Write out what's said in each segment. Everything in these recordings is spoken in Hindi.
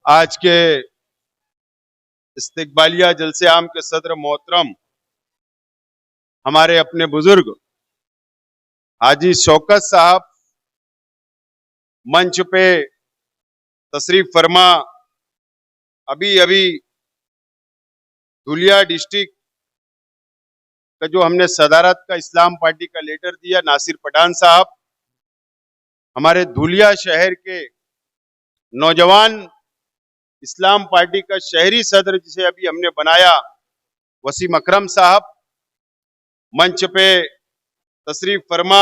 आज के इस्तकबालिया जलसे आम के सदर मोहतरम हमारे अपने बुजुर्ग हाजी शौकत साहब मंच पे तशरीफ फरमा अभी अभी धुलिया डिस्ट्रिक्ट का जो हमने सदारत का इस्लाम पार्टी का लेटर दिया नासिर पठान साहब, हमारे धुलिया शहर के नौजवान इस्लाम पार्टी का शहरी सदर जिसे अभी हमने बनाया वसीम अकरम साहब, मंच पे तशरीफ फरमा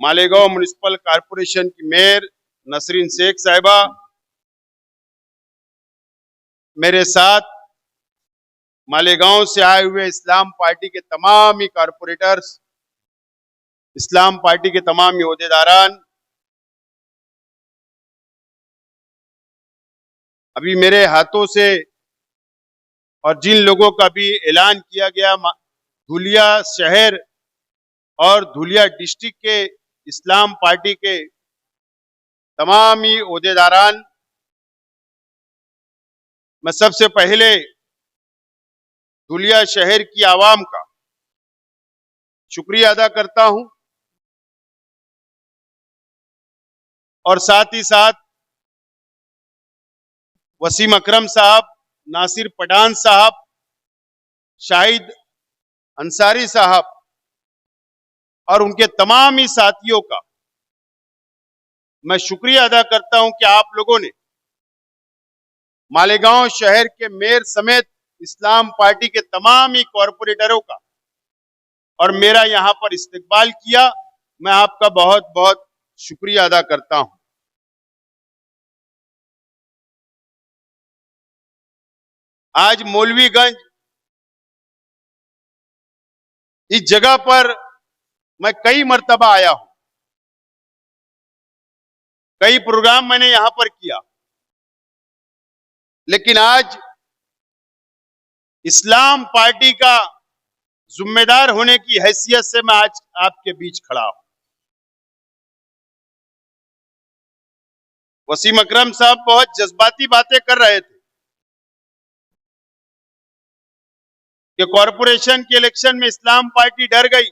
मालेगांव म्युनिसिपल कॉरपोरेशन की मेयर नसरीन शेख साहिबा, मेरे साथ मालेगांव से आए हुए इस्लाम पार्टी के तमाम ही कारपोरेटर्स, इस्लाम पार्टी के तमाम ही ओहदेदारान, अभी मेरे हाथों से और जिन लोगों का भी ऐलान किया गया धुलिया शहर और धुलिया डिस्ट्रिक्ट के इस्लाम पार्टी के तमाम ही ओहदेदारान, मैं सबसे पहले धुलिया शहर की आवाम का शुक्रिया अदा करता हूं और साथ ही साथ वसीम अकरम साहब, नासिर पठान साहब, शाहिद अंसारी साहब और उनके तमाम ही साथियों का मैं शुक्रिया अदा करता हूं कि आप लोगों ने मालेगांव शहर के मेयर समेत इस्लाम पार्टी के तमाम ही कॉरपोरेटरों का और मेरा यहां पर इस्तकबाल किया। मैं आपका बहुत बहुत शुक्रिया अदा करता हूं। आज मौलवीगंज इस जगह पर मैं कई मर्तबा आया हूं, कई प्रोग्राम मैंने यहां पर किया, लेकिन आज इस्लाम पार्टी का जिम्मेदार होने की हैसियत से मैं आज आपके बीच खड़ा हूं। वसीम अकरम साहब बहुत जज्बाती बातें कर रहे थे कि कॉरपोरेशन के इलेक्शन में इस्लाम पार्टी डर गई।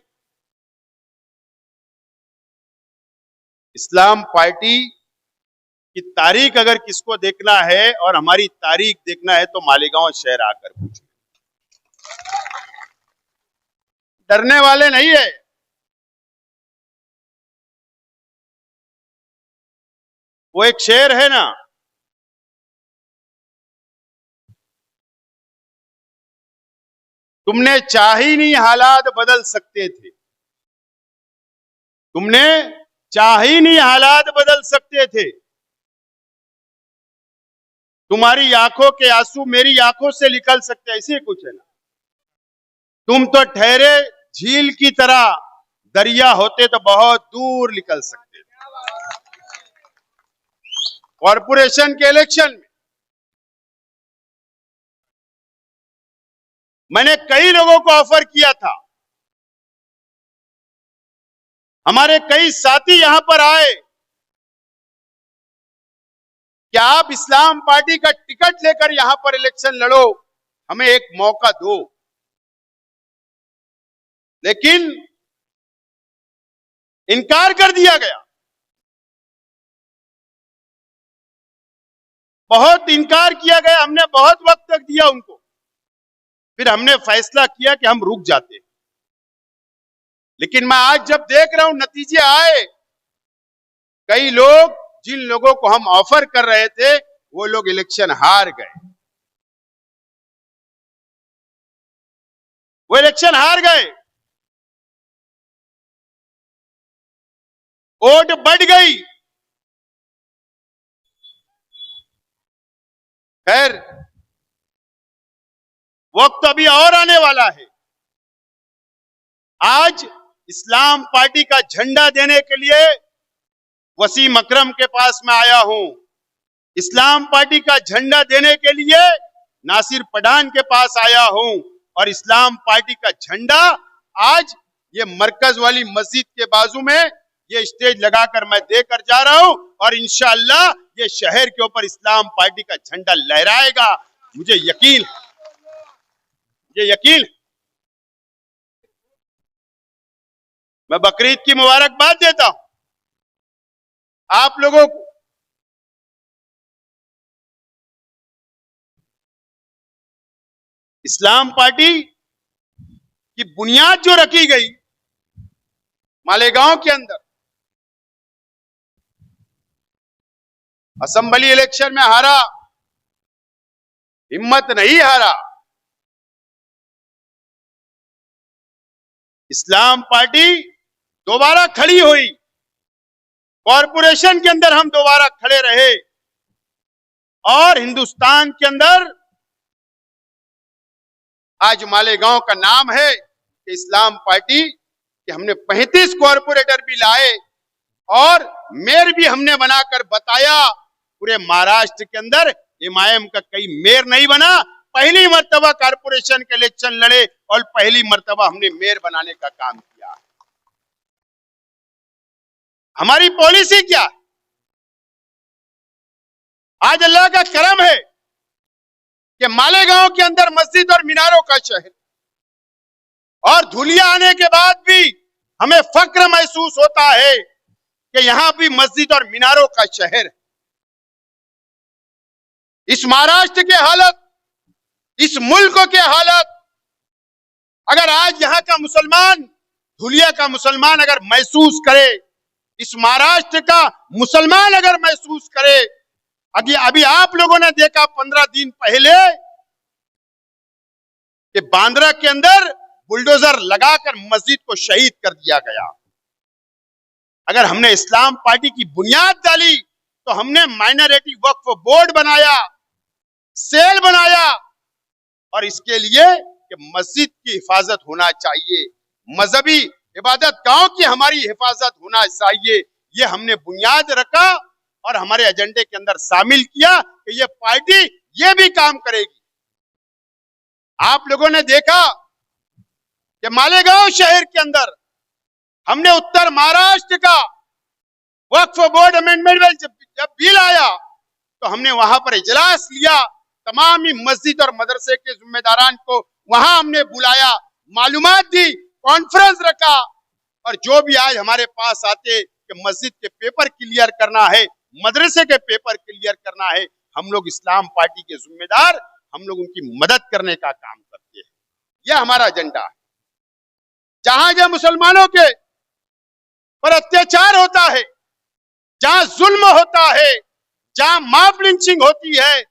इस्लाम पार्टी की तारीख अगर किसको देखना है और हमारी तारीख देखना है तो मालेगांव शहर आकर पूछिए, डरने वाले नहीं है। वो एक शेर है ना, तुमने चाही नहीं हालात बदल सकते थे, तुमने चाही नहीं हालात बदल सकते थे, तुम्हारी आंखों के आंसू मेरी आंखों से निकल सकते, ऐसे कुछ है ना। तुम तो ठहरे झील की तरह, दरिया होते तो बहुत दूर निकल सकते थे। कॉरपोरेशन के इलेक्शन में मैंने कई लोगों को ऑफर किया था, हमारे कई साथी यहां पर आए कि आप इस्लाम पार्टी का टिकट लेकर यहां पर इलेक्शन लड़ो, हमें एक मौका दो, लेकिन इनकार कर दिया गया। बहुत इनकार किया गया, हमने बहुत वक्त तक दिया उनको, फिर हमने फैसला किया कि हम रुक जाते हैं। लेकिन मैं आज जब देख रहा हूं नतीजे आए, कई लोग जिन लोगों को हम ऑफर कर रहे थे वो लोग इलेक्शन हार गए, वो इलेक्शन हार गए, वोट बढ़ गई। खैर वक्त अभी और आने वाला है। आज इस्लाम पार्टी का झंडा देने के लिए वसीम अकरम के पास मैं आया हूं, इस्लाम पार्टी का झंडा देने के लिए नासिर पठान के पास आया हूं, और इस्लाम पार्टी का झंडा आज ये मरकज वाली मस्जिद के बाजू में ये स्टेज लगाकर मैं देकर जा रहा हूं और इंशाअल्लाह ये शहर के ऊपर इस्लाम पार्टी का झंडा लहराएगा। मुझे यकीन मैं बकरीद की मुबारकबाद देता हूं आप लोगों को। इस्लाम पार्टी की बुनियाद जो रखी गई मालेगांव के अंदर, असेंबली इलेक्शन में हारा, हिम्मत नहीं हारा। इस्लाम पार्टी दोबारा खड़ी हुई, कॉरपोरेशन के अंदर हम दोबारा खड़े रहे और हिंदुस्तान के अंदर आज मालेगांव का नाम है कि इस्लाम पार्टी कि हमने 35 कॉरपोरेटर भी लाए और मेयर भी हमने बनाकर बताया। पूरे महाराष्ट्र के अंदर एमआईएम का कई मेयर नहीं बना। पहली मर्तबा कॉरपोरेशन के इलेक्शन लड़े और पहली मर्तबा हमने मेयर बनाने का काम किया। हमारी पॉलिसी क्या है? आज अल्लाह का करम है कि मालेगांव के अंदर मस्जिद और मीनारों का शहर, और धुलिया आने के बाद भी हमें फक्र महसूस होता है कि यहां भी मस्जिद और मीनारों का शहर। इस महाराष्ट्र के हालत, इस मुल्क के हालत, अगर आज यहां का मुसलमान, धुलिया का मुसलमान अगर महसूस करे, इस महाराष्ट्र का मुसलमान अगर महसूस करे, अभी आप लोगों ने देखा 15 दिन पहले कि बांद्रा के अंदर बुलडोजर लगाकर मस्जिद को शहीद कर दिया गया। अगर हमने इस्लाम पार्टी की बुनियाद डाली तो हमने माइनॉरिटी वक्फ बोर्ड बनाया, सेल बनाया, और इसके लिए कि मस्जिद की हिफाजत होना चाहिए, मजहबी इबादत गांव की हमारी हिफाजत होना चाहिए। ये हमने बुनियाद रखा और हमारे एजेंडे के अंदर शामिल किया कि ये पार्टी ये भी काम करेगी। आप लोगों ने देखा कि मालेगांव शहर के अंदर हमने उत्तर महाराष्ट्र का वक्फ बोर्ड अमेंडमेंट बिल जब बिल आया तो हमने वहां पर इजलास लिया, तमाम ही मस्जिद और मदरसे के जिम्मेदारान को वहां हमने बुलाया, मालूमात दी, कॉन्फ्रेंस रखा, और जो भी आज हमारे पास आते कि मस्जिद के पेपर क्लियर करना है, मदरसे के पेपर क्लियर करना है, हम लोग इस्लाम पार्टी के जिम्मेदार, हम लोग उनकी मदद करने का काम करते हैं। यह हमारा एजेंडा है। जहां जहां मुसलमानों के पर अत्याचार होता है, जहां जुल्म होता है, जहां मॉब लिंचिंग होती है,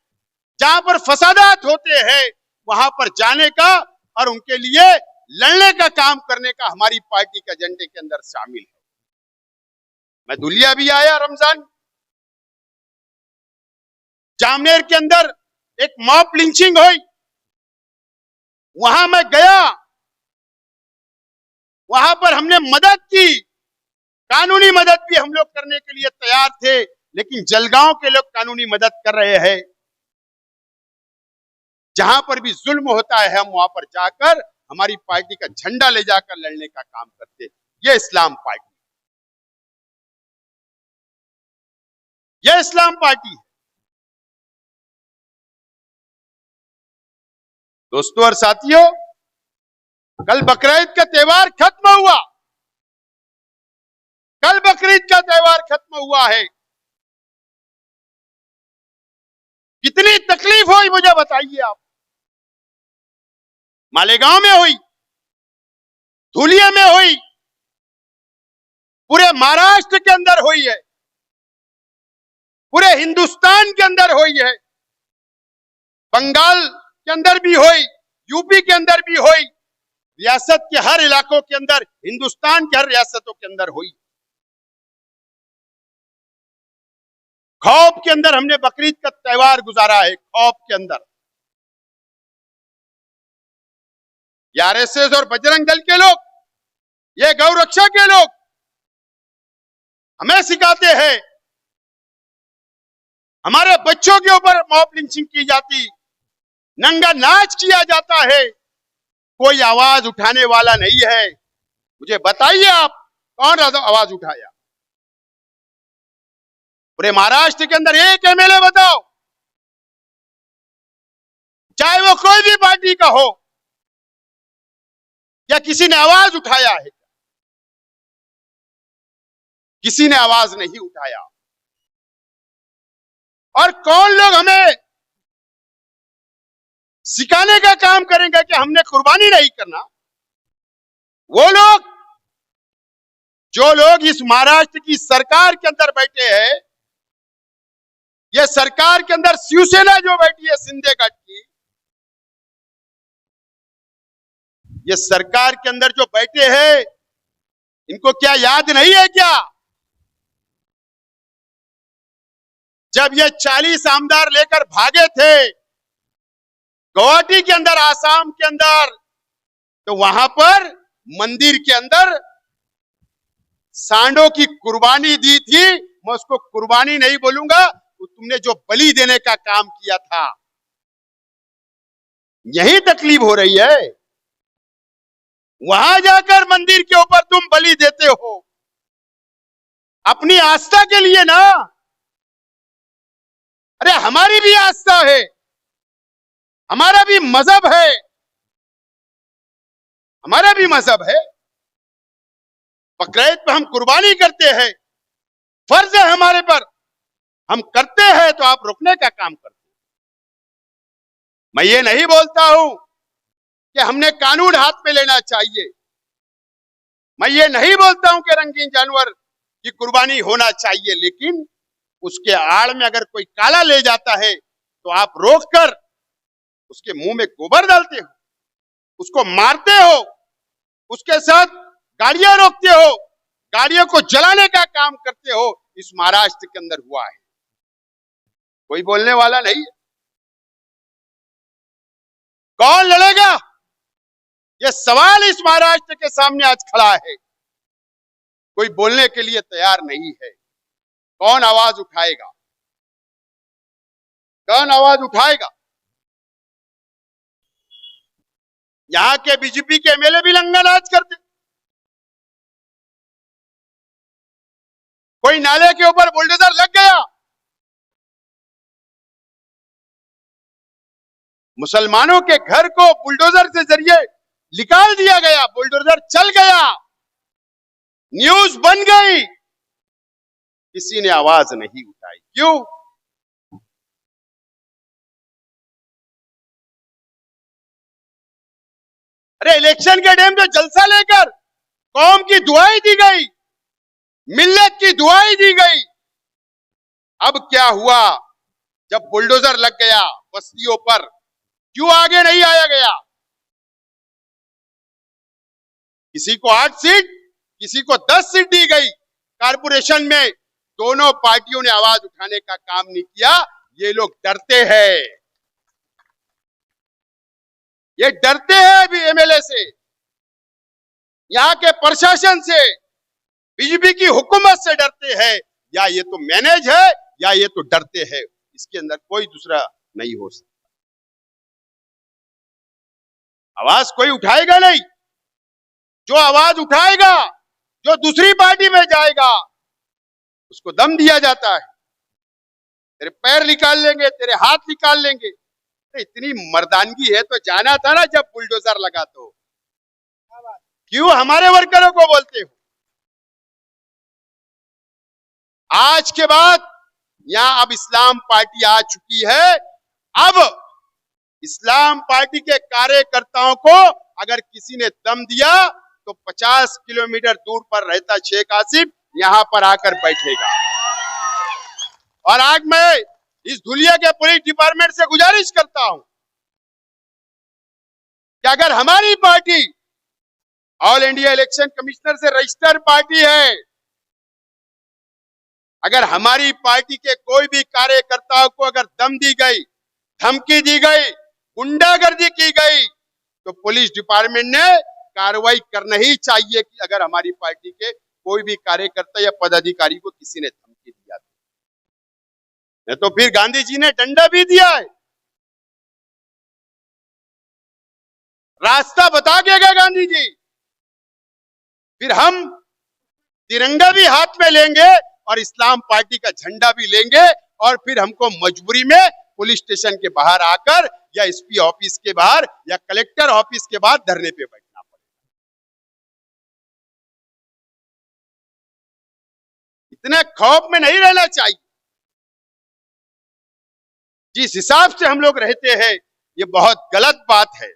जहां पर फसादात होते हैं, वहां पर जाने का और उनके लिए लड़ने का काम करने का हमारी पार्टी के एजेंडे के अंदर शामिल है। मैं धुलिया भी आया रमजान, जामनेर के अंदर एक मॉब लिंचिंग हुई, वहां मैं गया, वहां पर हमने मदद की, कानूनी मदद भी हम लोग करने के लिए तैयार थे, लेकिन जलगांव के लोग कानूनी मदद कर रहे हैं। जहां पर भी जुल्म होता है हम वहां पर जाकर हमारी पार्टी का झंडा ले जाकर लड़ने का काम करते। ये इस्लाम पार्टी, ये इस्लाम पार्टी है। दोस्तों और साथियों, कल बकरीद का त्योहार खत्म हुआ, कल बकरीद का त्योहार खत्म हुआ है। कितनी तकलीफ हुई मुझे बताइए आप। मालेगांव में हुई, धुलिया में हुई, पूरे महाराष्ट्र के अंदर हुई है, पूरे हिंदुस्तान के अंदर हुई है, बंगाल के अंदर भी हुई, यूपी के अंदर भी हुई, रियासत के हर इलाकों के अंदर, हिंदुस्तान के हर रियासतों के अंदर हुई। खौफ के अंदर हमने बकरीद का त्योहार गुजारा है, खौफ के अंदर। आरएसएस और बजरंग दल के लोग, ये गौ रक्षा के लोग हमें सिखाते हैं, हमारे बच्चों के ऊपर मॉब लिंचिंग की जाती, नंगा नाच किया जाता है, कोई आवाज उठाने वाला नहीं है। मुझे बताइए आप कौन आवाज उठाया? पूरे महाराष्ट्र के अंदर एक एमएलए बताओ, चाहे वो कोई भी पार्टी का हो, या किसी ने आवाज उठाया है? किसी ने आवाज नहीं उठाया। और कौन लोग हमें सिखाने का काम करेंगे कि हमने कुर्बानी नहीं करना? वो लोग, जो लोग इस महाराष्ट्र की सरकार के अंदर बैठे हैं, ये सरकार के अंदर शिवसेना जो बैठी है शिंदे गट की, ये सरकार के अंदर जो बैठे हैं, इनको क्या याद नहीं है क्या? जब ये 40 आमदार लेकर भागे थे गुवाहाटी के अंदर, आसाम के अंदर, तो वहां पर मंदिर के अंदर सांडों की कुर्बानी दी थी। मैं उसको कुर्बानी नहीं बोलूंगा, तो तुमने जो बलि देने का काम किया था, यही तकलीफ हो रही है। वहां जाकर मंदिर के ऊपर तुम बलि देते हो अपनी आस्था के लिए ना। अरे हमारी भी आस्था है, हमारा भी मजहब है, हमारा भी मजहब है। बकरीद पे हम कुर्बानी करते हैं, फर्ज है हमारे पर, हम करते हैं, तो आप रुकने का काम करते हैं। मैं ये नहीं बोलता हूं कि हमने कानून हाथ में लेना चाहिए, मैं ये नहीं बोलता हूं कि रंगीन जानवर की कुर्बानी होना चाहिए, लेकिन उसके आड़ में अगर कोई काला ले जाता है तो आप रोककर उसके मुंह में गोबर डालते हो, उसको मारते हो, उसके साथ गाड़ियां रोकते हो, गाड़ियों को जलाने का काम करते हो। इस महाराष्ट्र के अंदर हुआ है, कोई बोलने वाला नहीं है। कौन लड़ेगा? यह सवाल इस महाराष्ट्र के सामने आज खड़ा है। कोई बोलने के लिए तैयार नहीं है। कौन आवाज उठाएगा? कौन आवाज उठाएगा? यहां के बीजेपी के एमएलए भी लंगा नाच करते। कोई नाले के ऊपर बुलडोजर लग गया, मुसलमानों के घर को बुलडोजर के जरिए निकाल दिया गया, बुलडोजर चल गया, न्यूज बन गई, किसी ने आवाज नहीं उठाई। क्यों? अरे इलेक्शन के टाइम जो जलसा लेकर कौम की दुआई दी गई, मिल्लत की दुआई दी गई, अब क्या हुआ? जब बुलडोजर लग गया बस्तियों पर, क्यों आगे नहीं आया गया? किसी को 8 सीट, किसी को 10 सीट दी गई कारपोरेशन में। दोनों पार्टियों ने आवाज उठाने का काम नहीं किया। ये लोग डरते हैं, ये डरते हैं भी एमएलए से, यहां के प्रशासन से, बीजेपी की हुकूमत से डरते हैं। या ये तो मैनेज है या ये तो डरते हैं, इसके अंदर कोई दूसरा नहीं हो सकता। आवाज कोई उठाएगा नहीं। जो आवाज उठाएगा, जो दूसरी पार्टी में जाएगा, उसको दम दिया जाता है। तेरे पैर निकाल लेंगे, तेरे हाथ निकाल लेंगे। इतनी मर्दानगी है तो जाना था ना जब बुलडोजर लगा। तो क्यों हमारे वर्करों को बोलते हो? आज के बाद यहां अब इस्लाम पार्टी आ चुकी है। अब इस्लाम पार्टी के कार्यकर्ताओं को अगर किसी ने दम दिया तो 50 किलोमीटर दूर पर रहता शेख आसिफ यहां पर आकर बैठेगा। और आज मैं इस धुलिया के पुलिस डिपार्टमेंट से गुजारिश करता हूं कि अगर हमारी party all India election commissioner से रजिस्टर्ड पार्टी है, अगर हमारी पार्टी के कोई भी कार्यकर्ताओं को अगर दम दी गई, धमकी दी गई, गुंडागर्दी की गई, तो पुलिस डिपार्टमेंट ने कार्रवाई करना ही चाहिए कि अगर हमारी पार्टी के कोई भी कार्यकर्ता या पदाधिकारी को किसी ने धमकी दिया तो फिर गांधी जी ने डंडा भी दिया है, रास्ता बता के गए गांधी जी। फिर हम तिरंगा भी हाथ में लेंगे और इस्लाम पार्टी का झंडा भी लेंगे और फिर हमको मजबूरी में पुलिस स्टेशन के बाहर आकर या एसपी ऑफिस के बाहर या कलेक्टर ऑफिस के बाहर धरने पे बैठना पड़ेगा। इतने खौफ में नहीं रहना चाहिए। जिस हिसाब से हम लोग रहते हैं ये बहुत गलत बात है।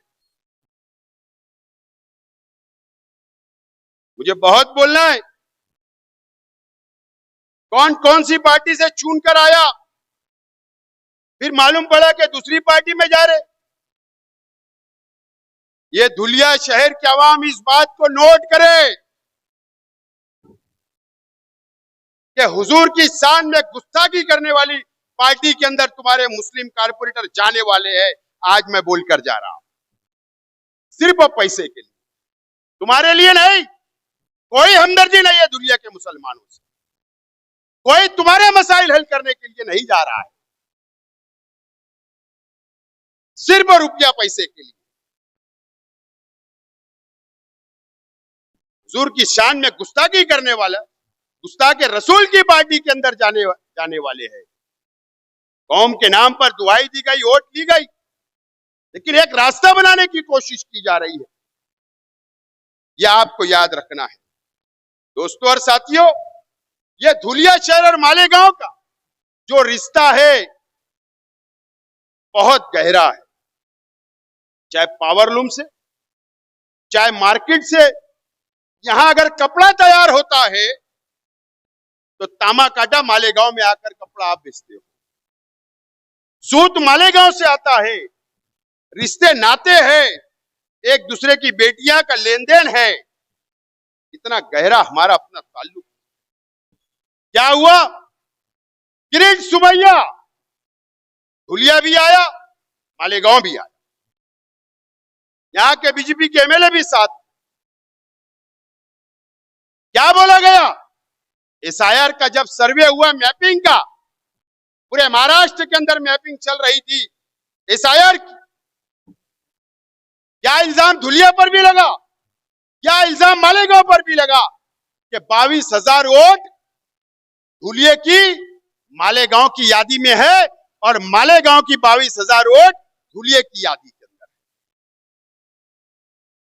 मुझे बहुत बोलना है। कौन कौन सी पार्टी से चुन कर आया, फिर मालूम पड़ा कि दूसरी पार्टी में जा रहे। ये धुलिया शहर के अवाम इस बात को नोट करे कि हुजूर की शान में गुस्ताखी करने वाली पार्टी के अंदर तुम्हारे मुस्लिम कारपोरेटर जाने वाले हैं। आज मैं बोलकर जा रहा हूं, सिर्फ पैसे के लिए, तुम्हारे लिए नहीं। कोई हमदर्दी नहीं है दुनिया के मुसलमानों से। कोई तुम्हारे मसाइल हल करने के लिए नहीं जा रहा है, सिर्फ रुपया पैसे के लिए। हुजूर की शान में गुस्ताखी करने वाला, गुस्ताख रसूल की पार्टी के अंदर जाने वाले हैं। कौम के नाम पर दुआई दी गई, वोट ली गई, लेकिन एक रास्ता बनाने की कोशिश की जा रही है। यह आपको याद रखना है दोस्तों और साथियों। यह धुलिया शहर और मालेगांव का जो रिश्ता है बहुत गहरा है। चाहे पावरलूम से, चाहे मार्केट से, यहां अगर कपड़ा तैयार होता है तो तामा काटा मालेगांव में आकर कपड़ा आप बेचते हो। सूत मालेगांव से आता है। रिश्ते नाते हैं, एक दूसरे की बेटियां का लेन देन है। इतना गहरा हमारा अपना ताल्लुक। क्या हुआ? किरीट सुमैया, धुलिया भी आया, मालेगांव भी आया, यहां के बीजेपी के एमएलए भी साथ। क्या बोला गया? एसआईआर का जब सर्वे हुआ, मैपिंग का, पूरे महाराष्ट्र के अंदर मैपिंग चल रही थी एसआईआर की, क्या इल्जाम धुलिया पर भी लगा, क्या इल्जाम मालेगांव पर भी लगा कि 22,000 वोट धुलिया की मालेगांव की यादी में है और मालेगांव की 22,000 वोट धुलिया की यादी के अंदर है।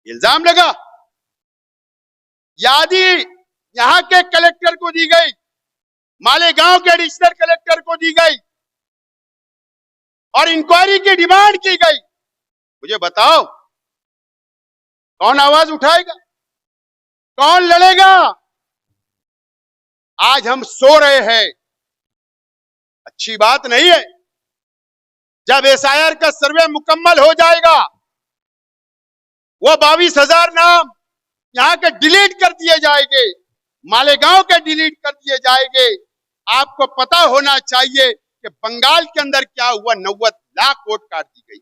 इल्जाम लगा। यादी यहां के कलेक्टर को दी गई, मालेगांव के एडिशनल कलेक्टर को दी गई और इंक्वायरी की डिमांड की गई। मुझे बताओ, कौन आवाज उठाएगा? कौन लड़ेगा? आज हम सो रहे हैं, अच्छी बात नहीं है। जब एसआईआर का सर्वे मुकम्मल हो जाएगा, वो 22,000 नाम यहां के डिलीट कर दिए जाएंगे, मालेगांव के डिलीट कर दिए जाएंगे। आपको पता होना चाहिए कि बंगाल के अंदर क्या हुआ, 90 लाख वोट काट दी गई।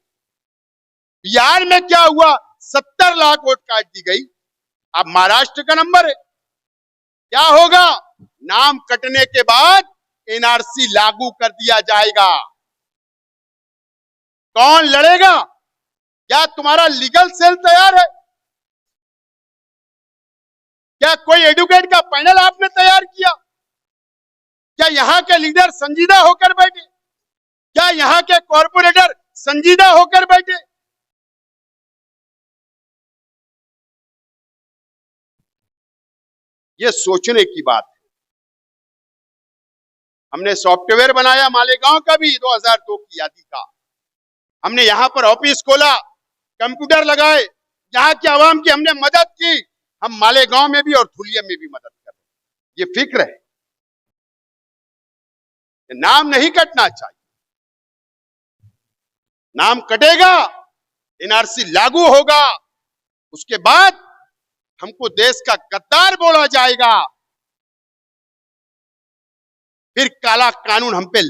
बिहार में क्या हुआ, 70 लाख वोट काट दी गई। अब महाराष्ट्र का नंबर है। क्या होगा? नाम कटने के बाद एनआरसी लागू कर दिया जाएगा। कौन लड़ेगा? क्या तुम्हारा लीगल सेल तैयार है? क्या कोई एडवोकेट का पैनल आपने तैयार किया? क्या यहां के लीडर संजीदा होकर बैठे? क्या यहां के कॉर्पोरेटर संजीदा होकर बैठे? ये सोचने की बात है। हमने सॉफ्टवेयर बनाया मालेगांव का भी, 2002 की यादी का। हमने यहां पर ऑफिस खोला, कंप्यूटर लगाए, यहां के आवाम की हमने मदद की। हम मालेगांव में भी और धुलिया में भी मदद कर रहे हैं। ये फिक्र है, नाम नहीं कटना चाहिए। नाम कटेगा, एनआरसी लागू होगा, उसके बाद हमको देश का गद्दार बोला जाएगा, फिर काला कानून हम पे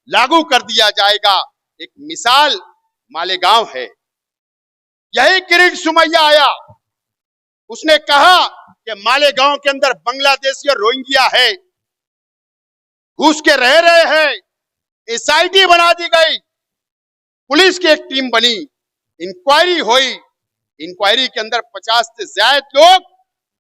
लागू कर दिया जाएगा। एक मिसाल मालेगांव है। यही किरीट सुमैया आया, उसने कहा कि मालेगांव के अंदर बांग्लादेशी और रोहिंग्या है, घुस के रह रहे हैं। एसआईटी बना दी गई, पुलिस की एक टीम बनी, इंक्वायरी हुई। इंक्वायरी के अंदर 50 से ज्यादा लोग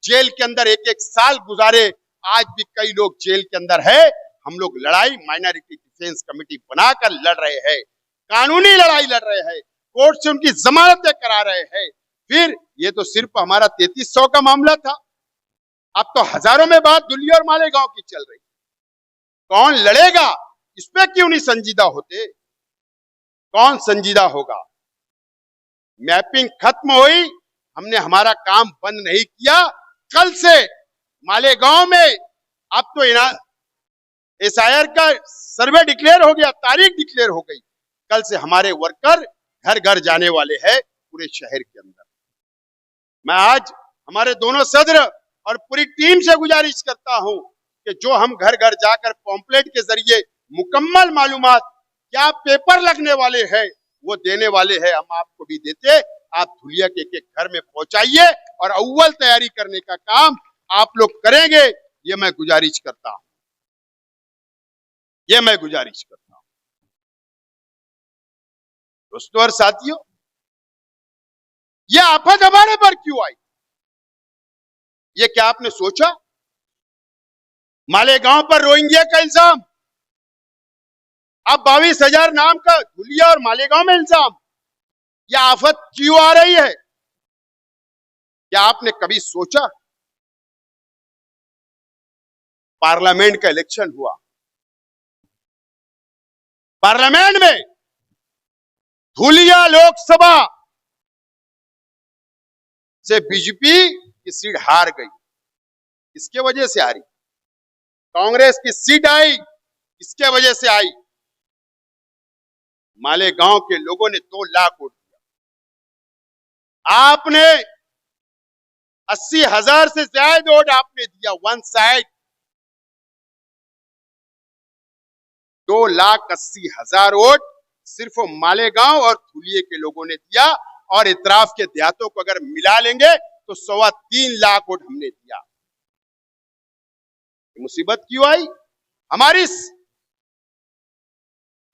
जेल के अंदर 1-1 साल गुजारे। आज भी कई लोग जेल के अंदर है। हम लोग लड़ाई माइनॉरिटी डिफेंस कमेटी बनाकर लड़ रहे हैं, कानूनी लड़ाई लड़ रहे हैं, कोर्ट से उनकी जमानतें करा रहे हैं। फिर ये तो सिर्फ हमारा 3300 का मामला था, अब तो हजारों में बात धुलिया और मालेगांव की चल रही। कौन लड़ेगा इस पे क्यों नहीं संजीदा होते? कौन संजीदा होगा? मैपिंग खत्म हुई, हमने हमारा काम बंद नहीं किया। कल से मालेगांव में अब तो एसआईआर का सर्वे डिक्लेयर हो गया, तारीख डिक्लेयर हो गई। कल से हमारे वर्कर घर घर जाने वाले हैं पूरे शहर के अंदर। मैं आज हमारे दोनों सदर और पूरी टीम से गुजारिश करता हूं कि जो हम घर घर जाकर पॉम्पलेट के जरिए मुकम्मल मालूमात क्या पेपर लगने वाले हैं वो देने वाले हैं, हम आपको भी देते। आप धुलिया के एक घर में पहुंचाइए और अव्वल तैयारी करने का काम आप लोग करेंगे, ये मैं गुजारिश करता हूं, ये मैं गुजारिश करता हूं। दोस्तों और साथियों, ये आफत हमारे पर क्यों आई? ये क्या आपने सोचा? मालेगांव पर रोहिंग्या का इल्जाम, अब 22,000 नाम का धुलिया और मालेगांव में इल्जाम, यह आफत क्यों आ रही है? क्या आपने कभी सोचा? पार्लियामेंट का इलेक्शन हुआ, पार्लियामेंट में धुलिया लोकसभा से बीजेपी की सीट हार गई। इसके वजह से हारी। कांग्रेस की सीट आई, इसके वजह से आई। मालेगांव के लोगों ने 2 लाख वोट दिया। आपने 80,000 से ज्यादा वोट आपने दिया, वन साइड। 2,80,000 वोट सिर्फ मालेगांव और धुलिये के लोगों ने दिया, और इतराफ के देहातों को अगर मिला लेंगे तो 3.25 लाख वोट हमने दिया। मुसीबत क्यों आई?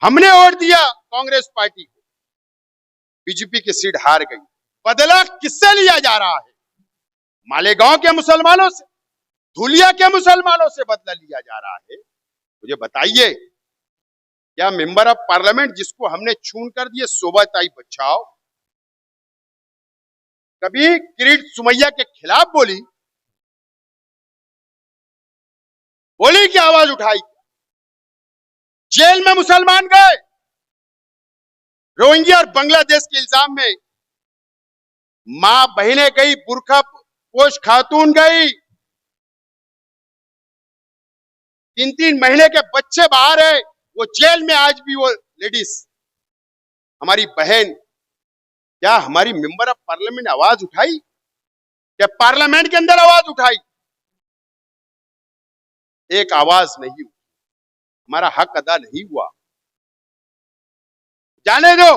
हमने वोट दिया कांग्रेस पार्टी को, बीजेपी की सीट हार गई। बदला किससे लिया जा रहा है? मालेगांव के मुसलमानों से, धुलिया के मुसलमानों से बदला लिया जा रहा है। मुझे बताइए, क्या मेंबर ऑफ पार्लियामेंट जिसको हमने छून कर दिए, शोभाताई बचाओ, कभी किरीट सुमैया के खिलाफ बोली की आवाज उठाई? जेल में मुसलमान गए, रोहिंग्या और बांग्लादेश के इल्जाम में मां बहनें गई, बुरखा पोश खातून गई, 3-3 महीने के बच्चे बाहर है, वो जेल में। आज भी वो लेडीज हमारी बहन, क्या हमारी मेंबर ऑफ पार्लियामेंट ने आवाज उठाई? क्या पार्लियामेंट के अंदर आवाज उठाई? एक आवाज नहीं हुई, हमारा हक अदा नहीं हुआ। जाने दो,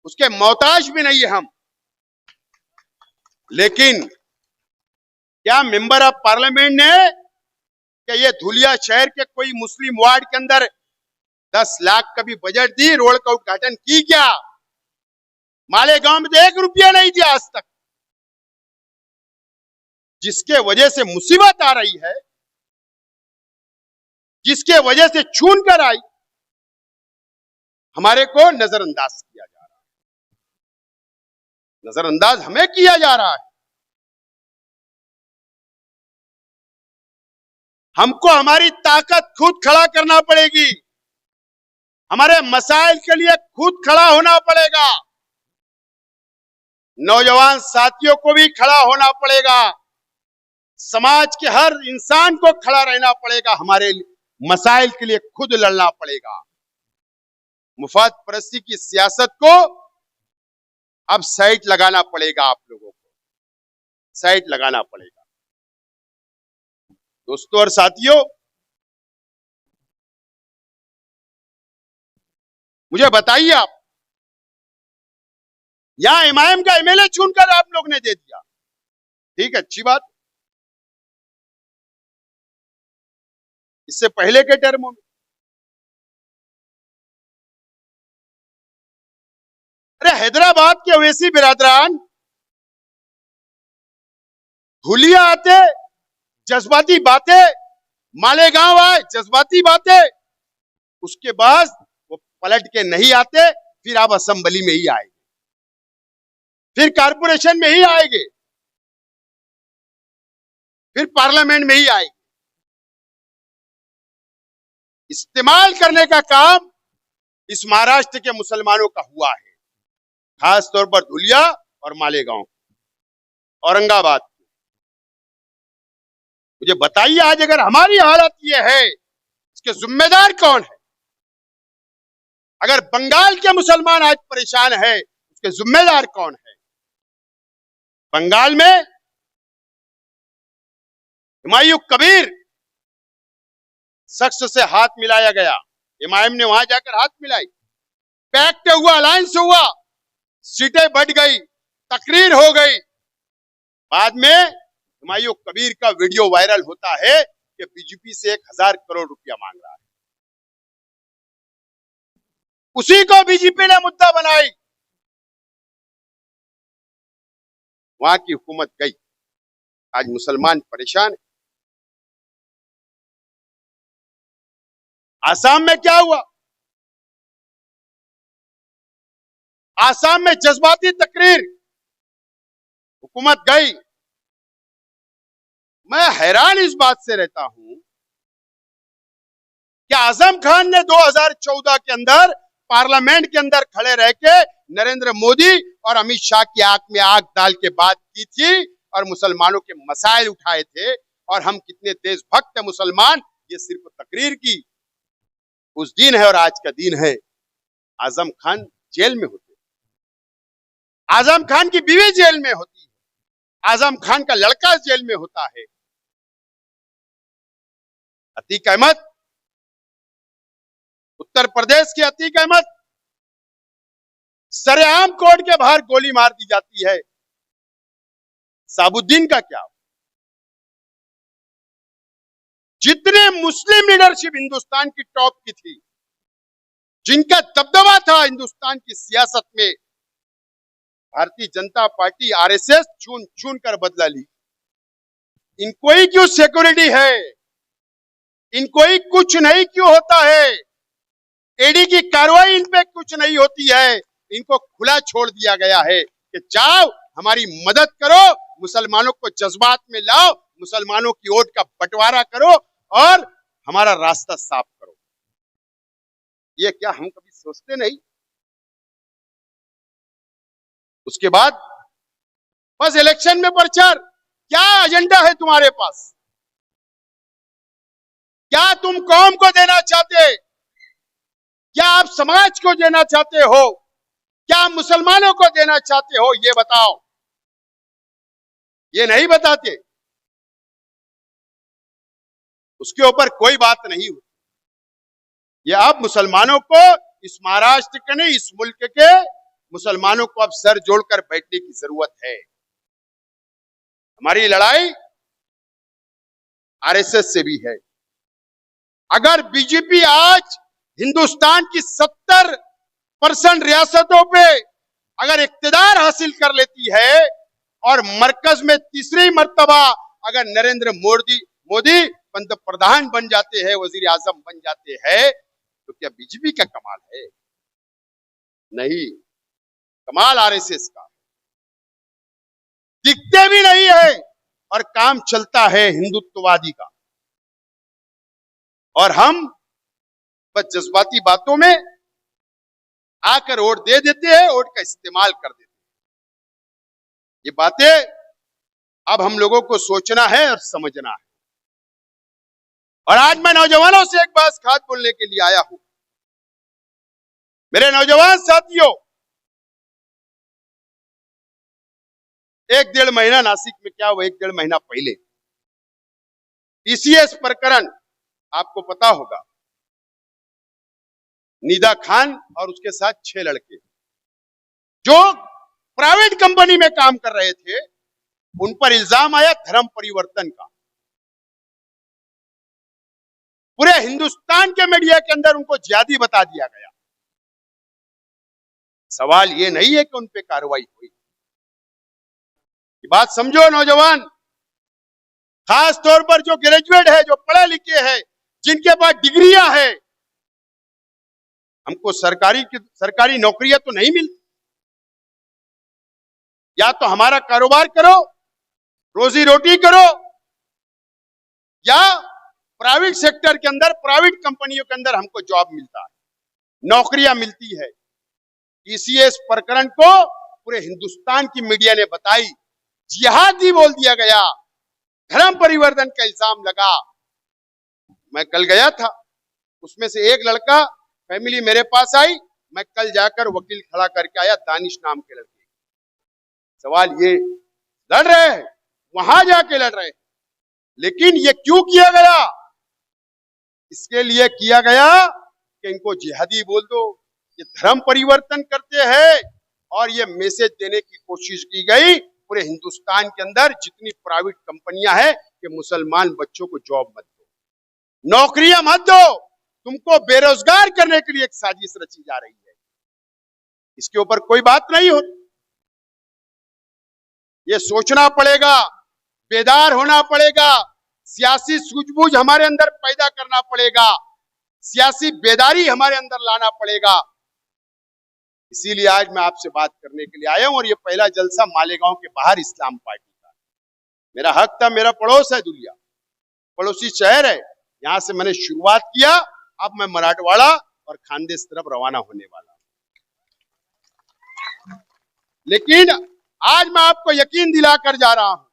उसके मोहताज भी नहीं है हम। लेकिन क्या मेंबर ऑफ पार्लियामेंट ने क्या ये धुलिया शहर के कोई मुस्लिम वार्ड के अंदर 10 लाख का भी बजट दी, रोड का उद्घाटन की? क्या मालेगांव में तो 1 रुपया नहीं दिया आज तक। जिसके वजह से मुसीबत आ रही है, जिसके वजह से छून कर आई, हमारे को नजरअंदाज किया जा रहा है। नजरअंदाज हमें किया जा रहा है। हमको हमारी ताकत खुद खड़ा करना पड़ेगी, हमारे मसाइल के लिए खुद खड़ा होना पड़ेगा। नौजवान साथियों को भी खड़ा होना पड़ेगा, समाज के हर इंसान को खड़ा रहना पड़ेगा, हमारे मसाइल के लिए खुद लड़ना पड़ेगा। मुफाद परस्ती की सियासत को अब साइड लगाना पड़ेगा, आप लोगों को साइड लगाना पड़ेगा। दोस्तों और साथियों, मुझे बताइए, आप यहां एमआईएम का एमएलए चुनकर आप लोग ने दे दिया, ठीक है, अच्छी बात। इससे पहले के टर्मों में अरे हैदराबाद के ओवैसी बिरादरान धुलिया आते, जज्बाती बातें, मालेगांव आए, जज्बाती बातें, उसके बाद वो पलट के नहीं आते, फिर आप असेंबली में ही आएंगे, फिर कारपोरेशन में ही आएंगे, फिर पार्लियामेंट में ही आएंगे। इस्तेमाल करने का काम इस महाराष्ट्र के मुसलमानों का हुआ है, खास तौर पर धुलिया और मालेगांव, औरंगाबाद। मुझे बताइए, आज अगर हमारी हालत यह है, इसके जिम्मेदार कौन है? अगर बंगाल के मुसलमान आज परेशान है, उसके जिम्मेदार कौन है? बंगाल में हुमायूं कबीर शख्स से हाथ मिलाया गया, एमआईएम ने वहां जाकर हाथ मिलाई, पैक्ट हुआ, अलायंस हुआ, सीटें बढ़ गई, तकरीर हो गई। बाद में हुमायूं कबीर का वीडियो वायरल होता है कि बीजेपी से 1000 करोड़ रुपया मांग रहा है। उसी को बीजेपी ने मुद्दा बनाई, वहां की हुकूमत गई, आज मुसलमान परेशान है। आसाम में क्या हुआ? आसाम में जज्बाती तकरीर, हुकूमत गई। मैं हैरान इस बात से रहता हूं कि आजम खान ने 2014 के अंदर पार्लियामेंट के अंदर खड़े रह के नरेंद्र मोदी और अमित शाह की आंख में आंख डाल के बात की थी और मुसलमानों के मसाइल उठाए थे, और हम कितने देशभक्त है मुसलमान, ये सिर्फ तकरीर की उस दिन है और आज का दिन है। आजम खान जेल में होते, आजम खान की बीवी जेल में होती है, आजम खान का लड़का जेल में होता है। अतीक अहमद, उत्तर प्रदेश के अतीक अहमद, सरेआम कोर्ट के बाहर गोली मार दी जाती है। साबुद्दीन का क्या? जितने मुस्लिम लीडरशिप हिंदुस्तान की टॉप की थी, जिनका दबदबा था हिंदुस्तान की सियासत में, भारतीय जनता पार्टी आरएसएस चुन चुन कर बदला ली। इनको ही क्यों सिक्योरिटी है? इनको ही कुछ नहीं क्यों होता है? ईडी की कार्रवाई इन पे कुछ नहीं होती है। इनको खुला छोड़ दिया गया है कि जाओ हमारी मदद करो, मुसलमानों को जज्बात में लाओ, मुसलमानों की वोट का बंटवारा करो और हमारा रास्ता साफ करो। ये क्या हम कभी सोचते नहीं? उसके बाद बस इलेक्शन में प्रचार। क्या एजेंडा है तुम्हारे पास? क्या तुम कौम को देना चाहते? क्या आप समाज को देना चाहते हो? क्या मुसलमानों को देना चाहते हो? ये बताओ। ये नहीं बताते, उसके ऊपर कोई बात नहीं होती। ये अब मुसलमानों को, इस महाराष्ट्र के नहीं, इस मुल्क के मुसलमानों को अब सर जोड़कर बैठने की जरूरत है। हमारी लड़ाई आरएसएस से भी है। अगर बीजेपी आज हिंदुस्तान की 70% रियासतों पे अगर इक्तिदार हासिल कर लेती है और मरकज में तीसरी मर्तबा अगर नरेंद्र मोदी पंतप्रधान बन जाते हैं, वजीर आजम बन जाते हैं, तो क्या बीजेपी का कमाल है? नहीं, कमाल आरएसएस का। दिखते भी नहीं है और काम चलता है हिंदुत्ववादी का, और हम बस जज्बाती बातों में आकर वोट दे देते हैं, वोट का इस्तेमाल कर देते हैं। ये बातें अब हम लोगों को सोचना है और समझना है। और आज मैं नौजवानों से एक बात खास बोलने के लिए आया हूं। मेरे नौजवान साथियों, 1-1.5 महीना नासिक में क्या हुआ, 1-1.5 महीना पहले टीसीएस प्रकरण आपको पता होगा। निदा खान और उसके साथ 6 लड़के जो प्राइवेट कंपनी में काम कर रहे थे, उन पर इल्जाम आया धर्म परिवर्तन का। पूरे हिंदुस्तान के मीडिया के अंदर उनको जिहादी बता दिया गया। सवाल ये नहीं है कि उन पे कार्रवाई हुई। ये बात समझो नौजवान, खास तौर पर जो ग्रेजुएट है, जो पढ़े लिखे हैं, जिनके पास डिग्रियां है, हमको सरकारी नौकरियां तो नहीं मिलती। या तो हमारा कारोबार करो, रोजी रोटी करो, या प्राइवेट सेक्टर के अंदर, प्राइवेट कंपनियों के अंदर हमको जॉब मिलता है, नौकरियां मिलती है। टीसीएस प्रकरण को पूरे हिंदुस्तान की मीडिया ने बताई, जिहादी बोल दिया गया, धर्म परिवर्तन का इल्जाम लगा। मैं कल गया था, उसमें से एक लड़का फैमिली मेरे पास आई, मैं कल जाकर वकील खड़ा करके आया, दानिश नाम के लड़के। सवाल ये, लड़ रहे हैं, वहां जाके लड़ रहे हैं, लेकिन ये क्यों किया गया? इसके लिए किया गया कि इनको जिहादी बोल दो, ये धर्म परिवर्तन करते हैं, और ये मैसेज देने की कोशिश की गई पूरे हिंदुस्तान के अंदर जितनी प्राइवेट कंपनियां हैं कि मुसलमान बच्चों को जॉब मत दो, नौकरियां मत दो, तुमको बेरोजगार करने के लिए एक साजिश रची जा रही है। इसके ऊपर कोई बात नहीं होती। ये सोचना पड़ेगा, बेदार होना पड़ेगा, सियासी सूझबूझ हमारे अंदर पैदा करना पड़ेगा, सियासी बेदारी हमारे अंदर लाना पड़ेगा। इसीलिए आज मैं आपसे बात करने के लिए आया हूं, और ये पहला जलसा मालेगांव के बाहर इस्लाम पार्टी का। मेरा हक था, मेरा पड़ोस है दुलिया, पड़ोसी शहर है, यहां से मैंने शुरुआत किया। अब मैं मराठवाड़ा और खानदेश तरफ रवाना होने वाला हूं। लेकिन आज मैं आपको यकीन दिलाकर जा रहा हूं,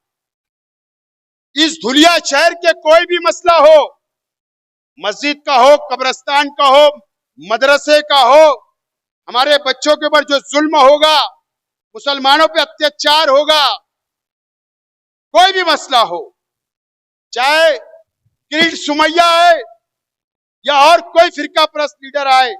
इस धुलिया शहर के कोई भी मसला हो, मस्जिद का हो, कब्रिस्तान का हो, मदरसे का हो, हमारे बच्चों के ऊपर जो जुल्म होगा, मुसलमानों पे अत्याचार होगा, कोई भी मसला हो, चाहे किरीट सुमैया आए या और कोई फिरका परस्त लीडर आए,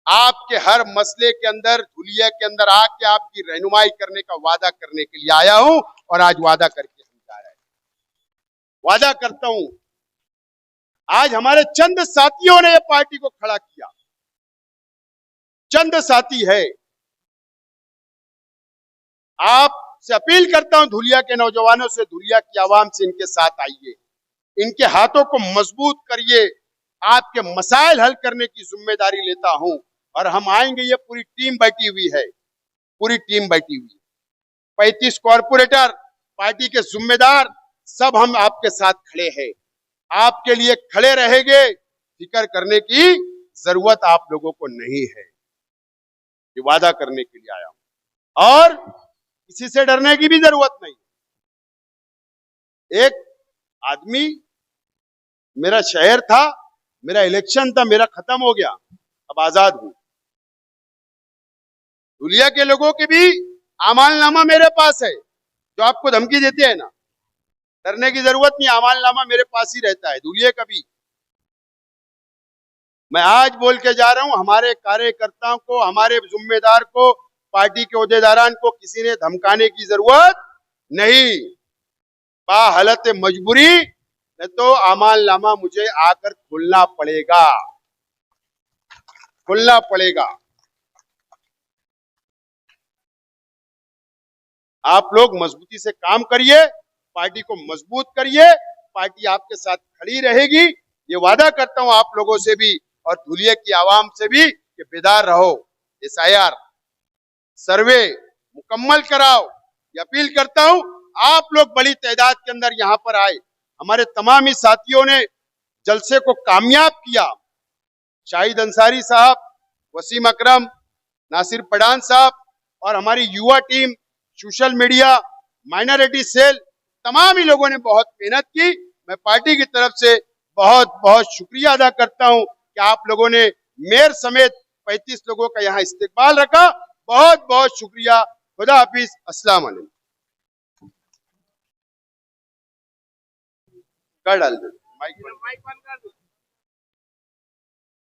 आपके हर मसले के अंदर, धुलिया के अंदर आके आपकी रहनुमाई करने का वादा करने के लिए आया हूं, और आज वादा करके हम जा रहे हैं। वादा करता हूं, आज हमारे चंद साथियों ने ये पार्टी को खड़ा किया, चंद साथी है। आपसे अपील करता हूं, धुलिया के नौजवानों से, धुलिया की आवाम से, इनके साथ आइए, इनके हाथों को मजबूत करिए। आपके मसाइल हल करने की जिम्मेदारी लेता हूं, और हम आएंगे। ये पूरी टीम बैठी हुई है, पूरी टीम बैठी हुई है, 35 कॉर्पोरेटर, पार्टी के जिम्मेदार, सब हम आपके साथ खड़े हैं, आपके लिए खड़े रहेंगे। फिक्र करने की जरूरत आप लोगों को नहीं है, ये वादा करने के लिए आया हूं, और किसी से डरने की भी जरूरत नहीं। एक आदमी, मेरा शहर था, मेरा इलेक्शन था, मेरा खत्म हो गया, अब आजाद हूं। दुलिया के लोगों के भी आमालनामा मेरे पास है, जो आपको धमकी देते हैं ना, डरने की जरूरत नहीं, आमालनामा मेरे पास ही रहता है दुलिया का भी। मैं आज बोल के जा रहा हूं, हमारे कार्यकर्ताओं को, हमारे जिम्मेदार को, पार्टी के ओहदेदारान को किसी ने धमकाने की जरूरत नहीं। बाहालत मजबूरी नहीं तो आमालनामा मुझे आकर खोलना पड़ेगा, खोलना पड़ेगा। आप लोग मजबूती से काम करिए, पार्टी को मजबूत करिए, पार्टी आपके साथ खड़ी रहेगी। ये वादा करता हूं आप लोगों से भी और धुलिया की आवाम से भी कि बेदार रहो। SIR सर्वे मुकम्मल कराओ, ये अपील करता हूं। आप लोग बड़ी तादाद के अंदर यहां पर आए, हमारे तमाम ही साथियों ने जलसे को कामयाब किया। शाहिद अंसारी साहब, वसीम अकरम, नासिर पठान साहब और हमारी युवा team, social media, minority cell, तमाम ही लोगों ने बहुत मेहनत की। मैं पार्टी की तरफ से बहुत बहुत शुक्रिया अदा करता हूं कि आप लोगों ने मेयर समेत 35 लोगों का यहाँ इस्तेकबाल रखा। बहुत बहुत शुक्रिया। खुदा हाफिज। अस्सलाम वालेकुम। कर डाल दो माइक बंद कर दो।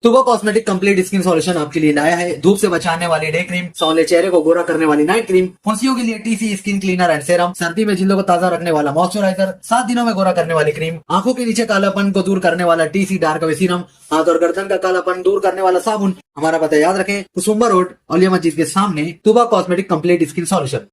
तुबा कॉस्मेटिक कंप्लीट स्किन सॉल्यूशन आपके लिए लाया है धूप से बचाने वाली डे क्रीम, सौले चेहरे को गोरा करने वाली नाइट क्रीम, फुंसियों के लिए TC skin cleaner and serum, सर्दी में जिल्दों को ताजा रखने वाला मॉइस्चराइजर, 7 दिनों में गोरा करने वाली क्रीम, आंखों के नीचे कालापन को दूर करने वाला TC डार्क वे सीरम, हाथ और गर्दन का कालापन दूर करने वाला साबुन। हमारा पता याद रखें, कुसुम्बा रोड, औलिया मस्जिद के सामने, तुबा कॉस्मेटिक कंप्लीट स्किन सॉल्यूशन।